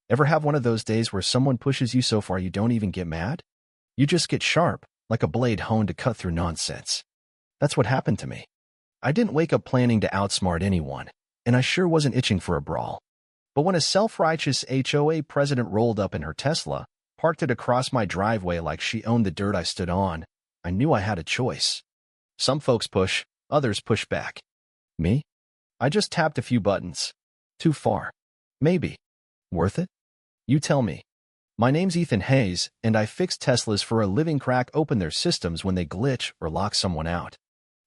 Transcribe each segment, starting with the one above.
Ever have one of those days where someone pushes you so far you don't even get mad? You just get sharp, like a blade honed to cut through nonsense. That's what happened to me. I didn't wake up planning to outsmart anyone, and I sure wasn't itching for a brawl. But when a self-righteous HOA president rolled up in her Tesla, parked it across my driveway like she owned the dirt I stood on, I knew I had a choice. Some folks push, others push back. Me? I just tapped a few buttons. Too far. Maybe. Worth it? You tell me. My name's Ethan Hayes, and I fix Teslas for a living. Crack open their systems when they glitch or lock someone out.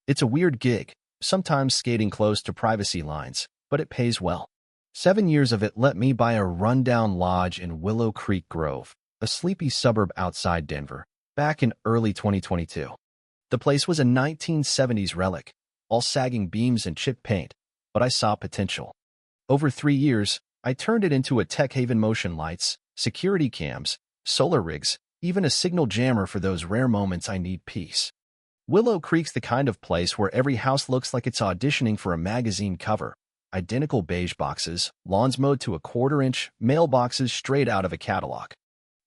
It's a weird gig, sometimes skating close to privacy lines, but it pays well. 7 years of it let me buy a rundown lodge in Willow Creek Grove, a sleepy suburb outside Denver, back in early 2022. The place was a 1970s relic, all sagging beams and chipped paint, but I saw potential. Over 3 years, I turned it into a tech haven. Motion lights, security cams, solar rigs, even a signal jammer for those rare moments I need peace. Willow Creek's the kind of place where every house looks like it's auditioning for a magazine cover. Identical beige boxes, lawns mowed to a quarter-inch, mailboxes straight out of a catalog.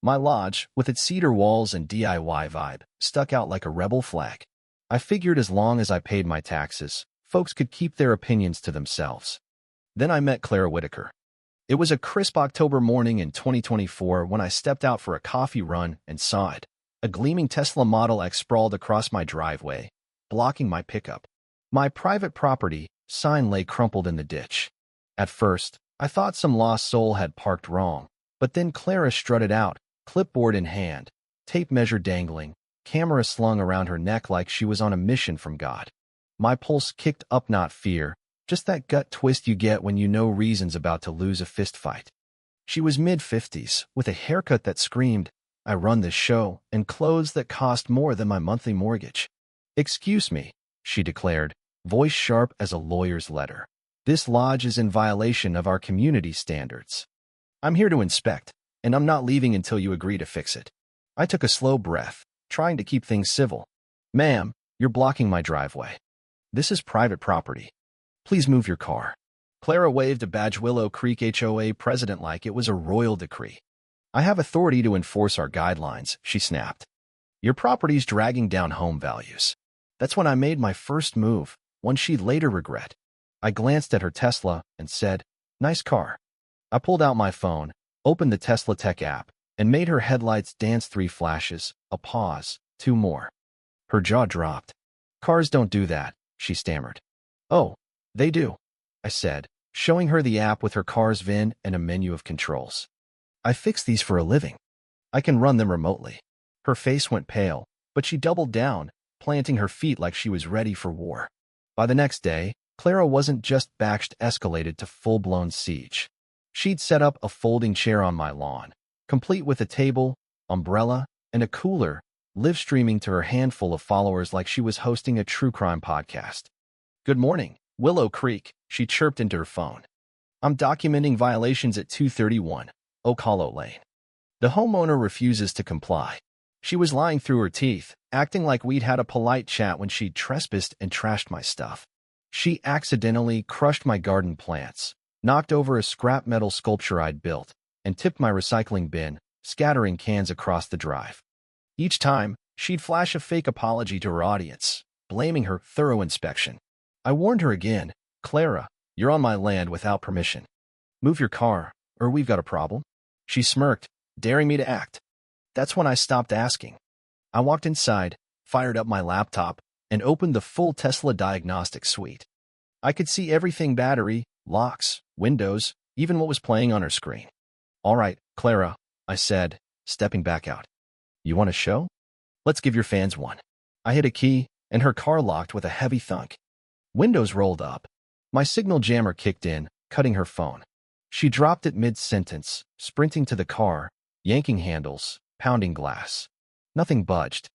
My lodge, with its cedar walls and DIY vibe, stuck out like a rebel flag. I figured as long as I paid my taxes, folks could keep their opinions to themselves. Then I met Clara Whitaker. It was a crisp October morning in 2024 when I stepped out for a coffee run and saw it. A gleaming Tesla Model X sprawled across my driveway, blocking my pickup. My private property sign lay crumpled in the ditch. At first, I thought some lost soul had parked wrong, but then Clara strutted out, clipboard in hand, tape measure dangling, camera slung around her neck like she was on a mission from God. My pulse kicked up, not fear, just that gut twist you get when you know reason's about to lose a fist fight. She was mid-50s, with a haircut that screamed, "I run this show," and clothes that cost more than my monthly mortgage. "Excuse me," she declared, voice sharp as a lawyer's letter. "This lodge is in violation of our community standards. I'm here to inspect, and I'm not leaving until you agree to fix it." I took a slow breath, trying to keep things civil. "Ma'am, you're blocking my driveway. This is private property. Please move your car." Clara waved a badge. Willow Creek HOA president like it was a royal decree. "I have authority to enforce our guidelines," she snapped. "Your property's dragging down home values." That's when I made my first move, one she'd later regret. I glanced at her Tesla and said, "Nice car." I pulled out my phone, opened the Tesla Tech app, and made her headlights dance. 3 flashes, a pause, 2 more. Her jaw dropped. "Cars don't do that," she stammered. "Oh, they do," I said, showing her the app with her car's VIN and a menu of controls. "I fix these for a living. I can run them remotely." Her face went pale, but she doubled down, planting her feet like she was ready for war. By the next day, Clara wasn't just batched, escalated to full-blown siege. She'd set up a folding chair on my lawn, complete with a table, umbrella, and a cooler, live streaming to her handful of followers like she was hosting a true crime podcast. "Good morning, Willow Creek," she chirped into her phone. "I'm documenting violations at 231 Oak Hollow Lane." The homeowner refuses to comply. She was lying through her teeth, acting like we'd had a polite chat when she'd trespassed and trashed my stuff. She accidentally crushed my garden plants, knocked over a scrap metal sculpture I'd built, and tipped my recycling bin, scattering cans across the drive. Each time, she'd flash a fake apology to her audience, blaming her thorough inspection. I warned her again, "Clara, you're on my land without permission. Move your car, or we've got a problem." She smirked, daring me to act. That's when I stopped asking. I walked inside, fired up my laptop, and opened the full Tesla diagnostic suite. I could see everything: battery, locks, windows, even what was playing on her screen. "All right, Clara," I said, stepping back out. "You want a show? Let's give your fans one." I hit a key, and her car locked with a heavy thunk. Windows rolled up. My signal jammer kicked in, cutting her phone. She dropped it mid-sentence, sprinting to the car, yanking handles, pounding glass. Nothing budged.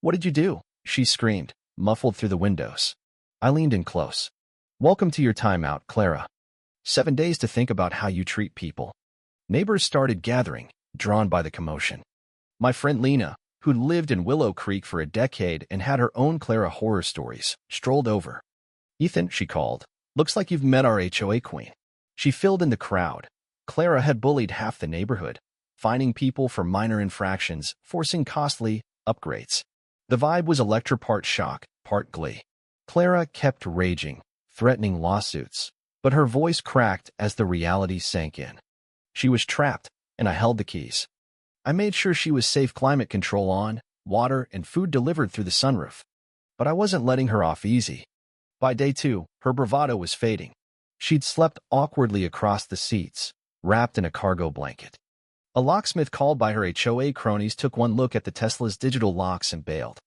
"What did you do?" she screamed, muffled through the windows. I leaned in close. "Welcome to your timeout, Clara. 7 days to think about how you treat people." Neighbors started gathering, drawn by the commotion. My friend Lena, who'd lived in Willow Creek for a decade and had her own Clara horror stories, strolled over. "Ethan," she called, "looks like you've met our HOA queen." She filled in the crowd, Clara had bullied half the neighborhood, fining people for minor infractions, forcing costly upgrades. The vibe was Electra part shock, part glee. Clara kept raging, threatening lawsuits, but her voice cracked as the reality sank in. She was trapped, and I held the keys. I made sure she was safe, climate control on, water and food delivered through the sunroof. But I wasn't letting her off easy. By day 2, her bravado was fading. She'd slept awkwardly across the seats, wrapped in a cargo blanket. A locksmith called by her HOA cronies took one look at the Tesla's digital locks and bailed.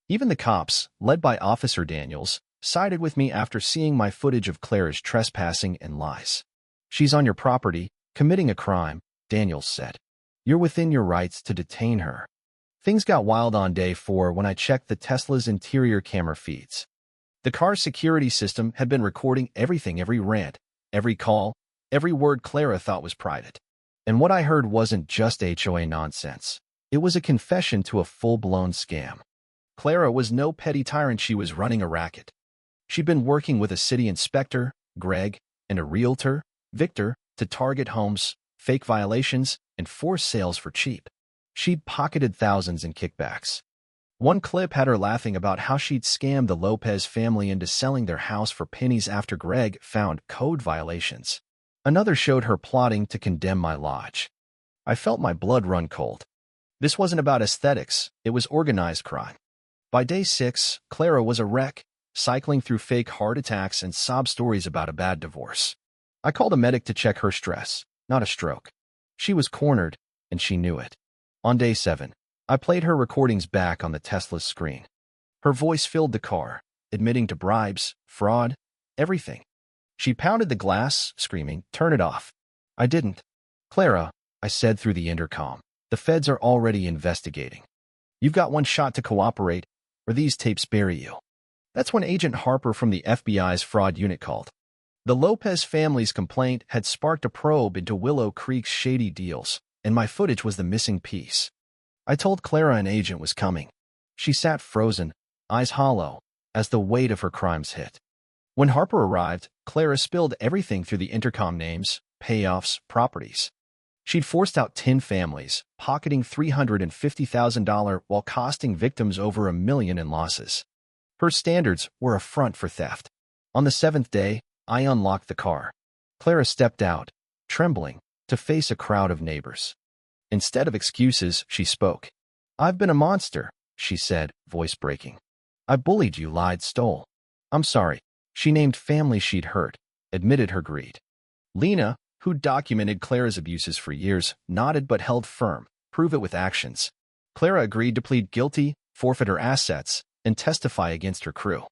Even the cops, led by Officer Daniels, sided with me after seeing my footage of Clara's trespassing and lies. "She's on your property, committing a crime," Daniels said. "You're within your rights to detain her." Things got wild on day 4 when I checked the Tesla's interior camera feeds. The car's security system had been recording everything, every rant, every call, every word Clara thought was private. And what I heard wasn't just HOA nonsense. It was a confession to a full-blown scam. Clara was no petty tyrant. She was running a racket. She'd been working with a city inspector, Greg, and a realtor, Victor, to target homes, fake violations, and force sales for cheap. She'd pocketed thousands in kickbacks. One clip had her laughing about how she'd scammed the Lopez family into selling their house for pennies after Greg found code violations. Another showed her plotting to condemn my lodge. I felt my blood run cold. This wasn't about aesthetics, it was organized crime. By day 6, Clara was a wreck, cycling through fake heart attacks and sob stories about a bad divorce. I called a medic to check her stress, not a stroke. She was cornered, and she knew it. On day 7, I played her recordings back on the Tesla's screen. Her voice filled the car, admitting to bribes, fraud, everything. She pounded the glass, screaming, "Turn it off." I didn't. "Clara," I said through the intercom, "the feds are already investigating. You've got one shot to cooperate, or these tapes bury you." That's when Agent Harper from the FBI's fraud unit called. The Lopez family's complaint had sparked a probe into Willow Creek's shady deals, and my footage was the missing piece. I told Clara an agent was coming. She sat frozen, eyes hollow, as the weight of her crimes hit. When Harper arrived, Clara spilled everything through the intercom: names, payoffs, properties. She'd forced out 10 families, pocketing $350,000 while costing victims over $1 million in losses. Her standards were a front for theft. On the 7th day, I unlocked the car. Clara stepped out, trembling, to face a crowd of neighbors. Instead of excuses, she spoke. "I've been a monster," she said, voice breaking. "I bullied you, lied, stole. I'm sorry." She named families she'd hurt, admitted her greed. Lena, who documented Clara's abuses for years, nodded but held firm, "Prove it with actions." Clara agreed to plead guilty, forfeit her assets, and testify against her crew.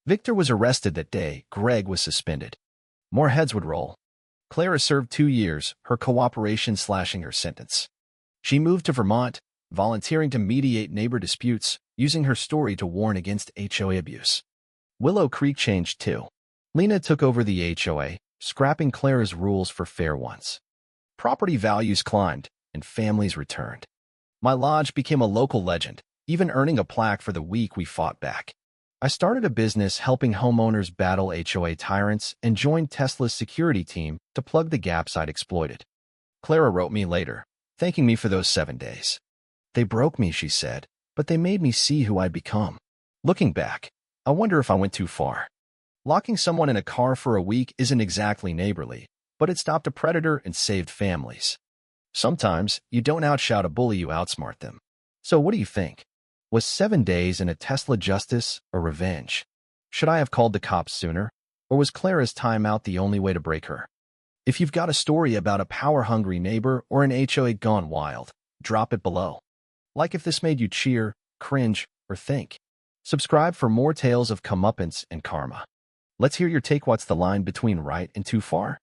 Victor was arrested that day. Greg was suspended. More heads would roll. Clara served 2 years, her cooperation slashing her sentence. She moved to Vermont, volunteering to mediate neighbor disputes, using her story to warn against HOA abuse. Willow Creek changed too. Lena took over the HOA, scrapping Clara's rules for fair ones. Property values climbed, and families returned. My lodge became a local legend, even earning a plaque for the week we fought back. I started a business helping homeowners battle HOA tyrants and joined Tesla's security team to plug the gaps I'd exploited. Clara wrote me later, thanking me for those 7 days. "They broke me," she said, "but they made me see who I'd become." Looking back, I wonder if I went too far. Locking someone in a car for a week isn't exactly neighborly, but it stopped a predator and saved families. Sometimes, you don't outshout a bully, you outsmart them. So what do you think? Was 7 days in a Tesla justice or revenge? Should I have called the cops sooner? Or was Clara's timeout the only way to break her? If you've got a story about a power-hungry neighbor or an HOA gone wild, drop it below. Like if this made you cheer, cringe, or think. Subscribe for more tales of comeuppance and karma. Let's hear your take. What's the line between right and too far?